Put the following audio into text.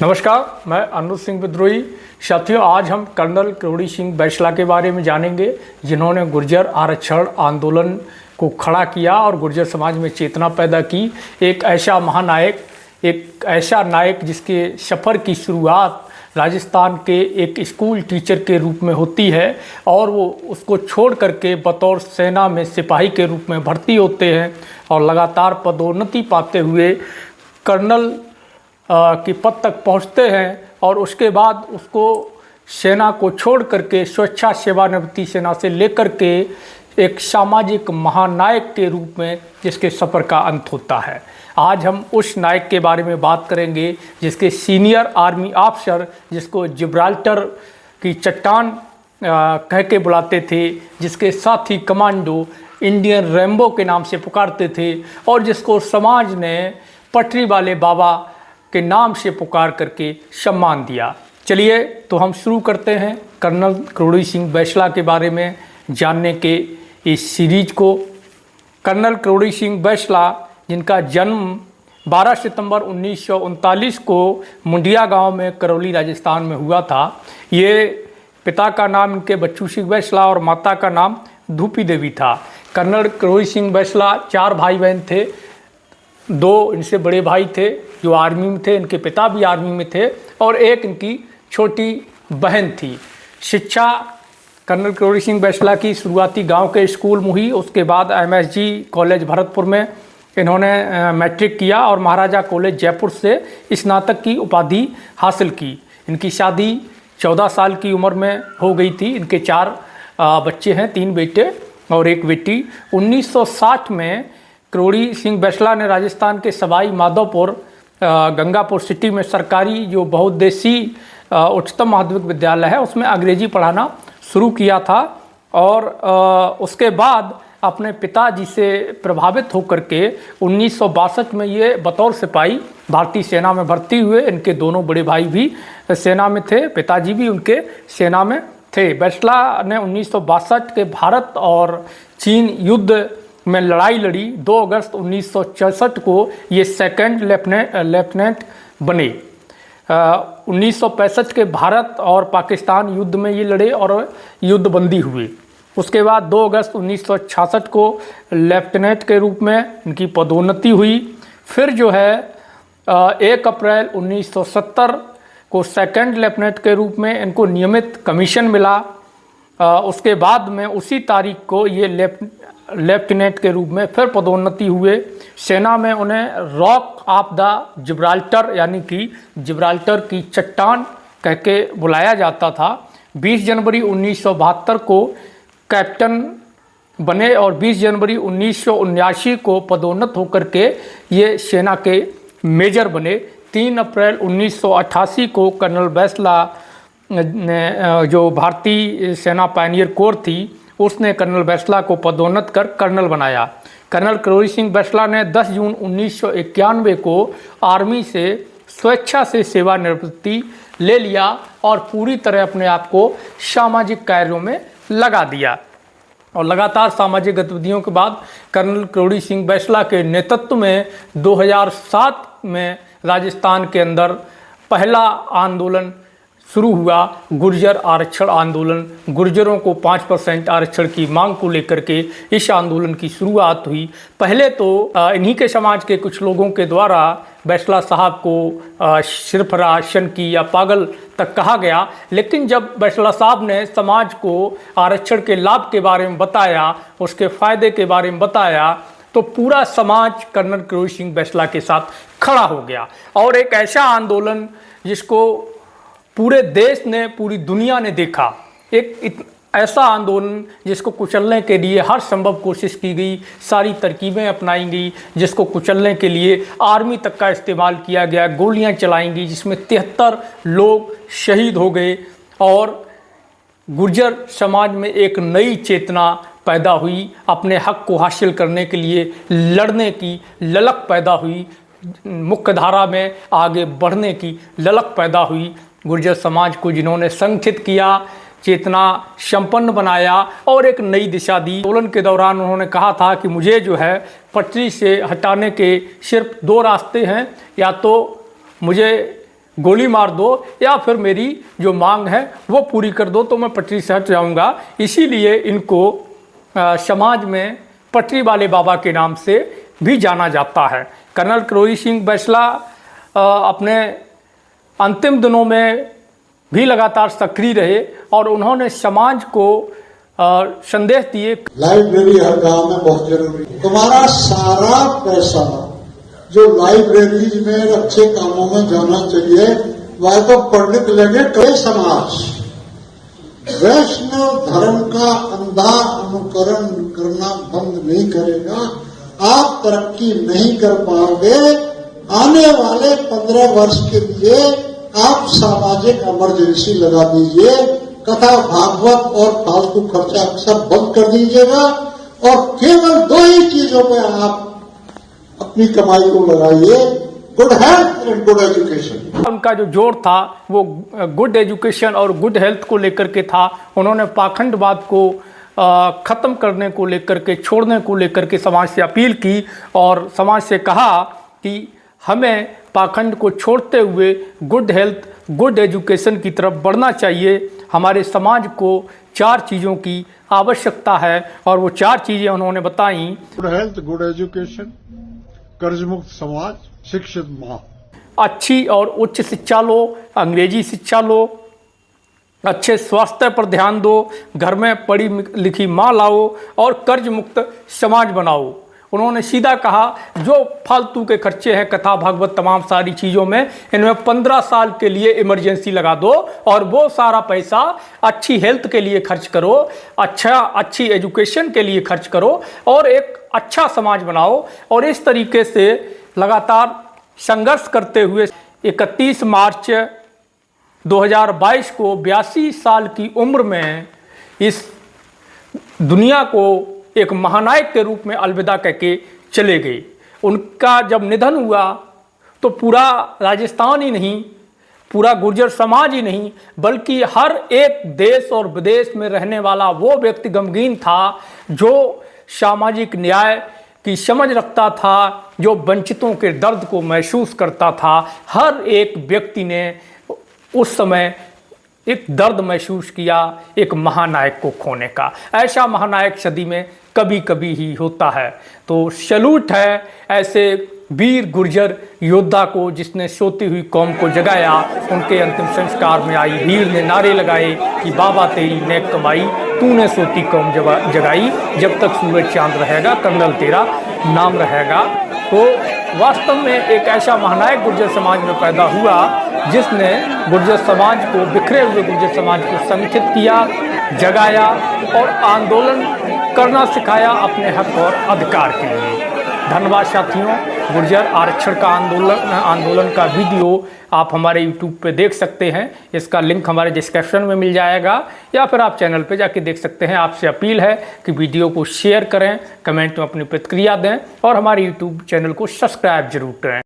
नमस्कार, मैं अनुज सिंह विद्रोही। साथियों, आज हम कर्नल किरोड़ी सिंह बैसला के बारे में जानेंगे, जिन्होंने गुर्जर आरक्षण आंदोलन को खड़ा किया और गुर्जर समाज में चेतना पैदा की। एक ऐसा महानायक, एक ऐसा नायक जिसके सफ़र की शुरुआत राजस्थान के एक स्कूल टीचर के रूप में होती है और वो उसको छोड़ करके बतौर सेना में सिपाही के रूप में भर्ती होते हैं और लगातार पदोन्नति पाते हुए कर्नल की पद तक पहुंचते हैं और उसके बाद उसको सेना को छोड़ करके स्वेच्छा सेवानिवृत्ति सेना से लेकर के एक सामाजिक महानायक के रूप में जिसके सफ़र का अंत होता है। आज हम उस नायक के बारे में बात करेंगे जिसके सीनियर आर्मी ऑफिसर, जिसको जिब्राल्टर की चट्टान कह के बुलाते थे, जिसके साथी कमांडो इंडियन रैम्बो के नाम से पुकारते थे और जिसको समाज ने पटरी वाले बाबा के नाम से पुकार करके सम्मान दिया। चलिए तो हम शुरू करते हैं कर्नल किरोड़ी सिंह बैसला के बारे में जानने के इस सीरीज को। कर्नल किरोड़ी सिंह बैसला, जिनका जन्म 12 सितंबर 1939 को मुंडिया गांव में करौली राजस्थान में हुआ था। ये पिता का नाम इनके बच्चू सिंह बैसला और माता का नाम धूपी देवी था। कर्नल किरोड़ी सिंह बैसला 4 भाई बहन थे। 2 इनसे बड़े भाई थे जो आर्मी में थे, इनके पिता भी आर्मी में थे, और एक इनकी छोटी बहन थी। शिक्षा कर्नल किरोड़ी सिंह बैसला की शुरुआती गांव के स्कूल में हुई। उसके बाद MSG कॉलेज भरतपुर में इन्होंने मैट्रिक किया और महाराजा कॉलेज जयपुर से स्नातक की उपाधि हासिल की। इनकी शादी 14 साल की उम्र में हो गई थी। इनके 4 बच्चे हैं, 3 बेटे और 1 बेटी। 1960 में किरोड़ी सिंह बैसला ने राजस्थान के सवाई माधोपुर गंगापुर सिटी में सरकारी जो बहुउद्देशीय उच्चतम माध्यमिक विद्यालय है उसमें अंग्रेजी पढ़ाना शुरू किया था और उसके बाद अपने पिताजी से प्रभावित होकर के 1962 में ये बतौर सिपाही भारतीय सेना में भर्ती हुए। इनके दोनों बड़े भाई भी सेना में थे, पिताजी भी उनके सेना में थे। बैसला ने 1962 के भारत और चीन युद्ध में लड़ाई लड़ी। 2 अगस्त 1964 को ये सेकंड लेफ्टिनेंट बने। 1965 के भारत और पाकिस्तान युद्ध में ये लड़े और युद्धबंदी हुए। उसके बाद 2 अगस्त 1966 को लेफ्टिनेंट के रूप में इनकी पदोन्नति हुई। फिर जो है 1 अप्रैल 1970 को सेकंड लेफ्टिनेंट के रूप में इनको नियमित कमीशन मिला। उसके बाद में उसी तारीख को ये लेफ्टिनेंट के रूप में फिर पदोन्नति हुए। सेना में उन्हें रॉक ऑफ द जिब्राल्टर यानी कि जिब्राल्टर की चट्टान कह के बुलाया जाता था। 20 जनवरी 1972 को कैप्टन बने और 20 जनवरी 1979 को पदोन्नत होकर के ये सेना के मेजर बने। 3 अप्रैल 1988 को कर्नल बैसला ने, जो भारतीय सेना पायनियर कोर थी, उसने कर्नल बैसला को पदोन्नत कर कर्नल बनाया। कर्नल किरोड़ी सिंह बैसला ने 10 जून 1991 को आर्मी से स्वेच्छा से सेवानिवृत्ति ले लिया और पूरी तरह अपने आप को सामाजिक कार्यों में लगा दिया। और लगातार सामाजिक गतिविधियों के बाद कर्नल किरोड़ी सिंह बैसला के नेतृत्व में 2007 में राजस्थान के अंदर पहला आंदोलन शुरू हुआ, गुर्जर आरक्षण आंदोलन। गुर्जरों को 5% आरक्षण की मांग को लेकर के इस आंदोलन की शुरुआत हुई। पहले तो इन्हीं के समाज के कुछ लोगों के द्वारा बैसला साहब को सिर्फ राशन की या पागल तक कहा गया, लेकिन जब बैसला साहब ने समाज को आरक्षण के लाभ के बारे में बताया, उसके फ़ायदे के बारे में बताया, तो पूरा समाज कर्नल किरोड़ी सिंह बैसला के साथ खड़ा हो गया। और एक ऐसा आंदोलन जिसको पूरे देश ने, पूरी दुनिया ने देखा, एक ऐसा आंदोलन जिसको कुचलने के लिए हर संभव कोशिश की गई, सारी तरकीबें अपनाई गई, जिसको कुचलने के लिए आर्मी तक का इस्तेमाल किया गया, गोलियां चलाई गई, जिसमें 73 लोग शहीद हो गए और गुर्जर समाज में एक नई चेतना पैदा हुई। अपने हक को हासिल करने के लिए लड़ने की ललक पैदा हुई, मुख्य धारा में आगे बढ़ने की ललक पैदा हुई। गुर्जर समाज को जिन्होंने संगठित किया, चेतना संपन्न बनाया और एक नई दिशा दी। आंदोलन के दौरान उन्होंने कहा था कि मुझे जो है पटरी से हटाने के सिर्फ 2 रास्ते हैं, या तो मुझे गोली मार दो या फिर मेरी जो मांग है वो पूरी कर दो तो मैं पटरी से हट जाऊँगा। इसीलिए इनको समाज में पटरी वाले बाबा के नाम से भी जाना जाता है। कर्नल किरोड़ी सिंह बैसला अपने अंतिम दिनों में भी लगातार सक्रिय रहे और उन्होंने समाज को संदेश दिए। लाइब्रेरी हर गांव में बहुत जरूरी है। तुम्हारा सारा पैसा जो लाइब्रेरीज में अच्छे कामों में जाना चाहिए वह तो पंडित लेंगे। कई समाज वैष्णव धर्म का अंधा अनुकरण करना बंद नहीं करेगा, आप तरक्की नहीं कर पाओगे। आने वाले 15 वर्ष के लिए आप सामाजिक इमरजेंसी लगा दीजिए, कथा भागवत और फालतू खर्चा सब बंद कर दीजिएगा और केवल 2 ही चीजों पे आप अपनी कमाई को लगाइए, good health and good education. उनका जो जोर था वो गुड एजुकेशन और गुड हेल्थ को लेकर के था। उन्होंने पाखंडवाद को खत्म करने को लेकर के, छोड़ने को लेकर के समाज से अपील की और समाज से कहा कि हमें पाखंड को छोड़ते हुए गुड हेल्थ गुड एजुकेशन की तरफ बढ़ना चाहिए। हमारे समाज को 4 चीज़ों की आवश्यकता है और वो 4 चीज़ें उन्होंने बताई। गुड हेल्थ, गुड एजुकेशन, कर्ज मुक्त समाज, शिक्षित माँ। अच्छी और उच्च शिक्षा लो, अंग्रेजी शिक्षा लो, अच्छे स्वास्थ्य पर ध्यान दो, घर में पढ़ी लिखी माँ लाओ और कर्ज मुक्त समाज बनाओ। उन्होंने सीधा कहा जो फालतू के खर्चे हैं कथा भागवत तमाम सारी चीज़ों में, इनमें 15 साल के लिए इमरजेंसी लगा दो और वो सारा पैसा अच्छी हेल्थ के लिए खर्च करो, अच्छी एजुकेशन के लिए खर्च करो और एक अच्छा समाज बनाओ। और इस तरीके से लगातार संघर्ष करते हुए 31 मार्च 2022 को 82 साल की उम्र में इस दुनिया को एक महानायक के रूप में अलविदा कहके चले गए। उनका जब निधन हुआ तो पूरा राजस्थान ही नहीं, पूरा गुर्जर समाज ही नहीं, बल्कि हर एक देश और विदेश में रहने वाला वो व्यक्ति गमगीन था जो सामाजिक न्याय की समझ रखता था, जो वंचितों के दर्द को महसूस करता था। हर एक व्यक्ति ने उस समय एक दर्द महसूस किया एक महानायक को खोने का। ऐसा महानायक सदी में कभी कभी ही होता है। तो सैल्यूट है ऐसे वीर गुर्जर योद्धा को जिसने सोती हुई कौम को जगाया। उनके अंतिम संस्कार में आई वीर ने नारे लगाए कि बाबा तेरी नेक कमाई, तूने सोती कौम जगाई, जब तक सूरज चांद रहेगा कर्नल तेरा नाम रहेगा। तो वास्तव में एक ऐसा महानायक गुर्जर समाज में पैदा हुआ जिसने गुर्जर समाज को, बिखरे हुए गुर्जर समाज को संगठित किया, जगाया और आंदोलन करना सिखाया अपने हक और अधिकार के लिए। धन्यवाद साथियों। गुर्जर आरक्षण का आंदोलन का वीडियो आप हमारे YouTube पे देख सकते हैं। इसका लिंक हमारे डिस्क्रिप्शन में मिल जाएगा या फिर आप चैनल पे जाके देख सकते हैं। आपसे अपील है कि वीडियो को शेयर करें, कमेंट में अपनी प्रतिक्रिया दें और हमारे YouTube चैनल को सब्सक्राइब जरूर करें।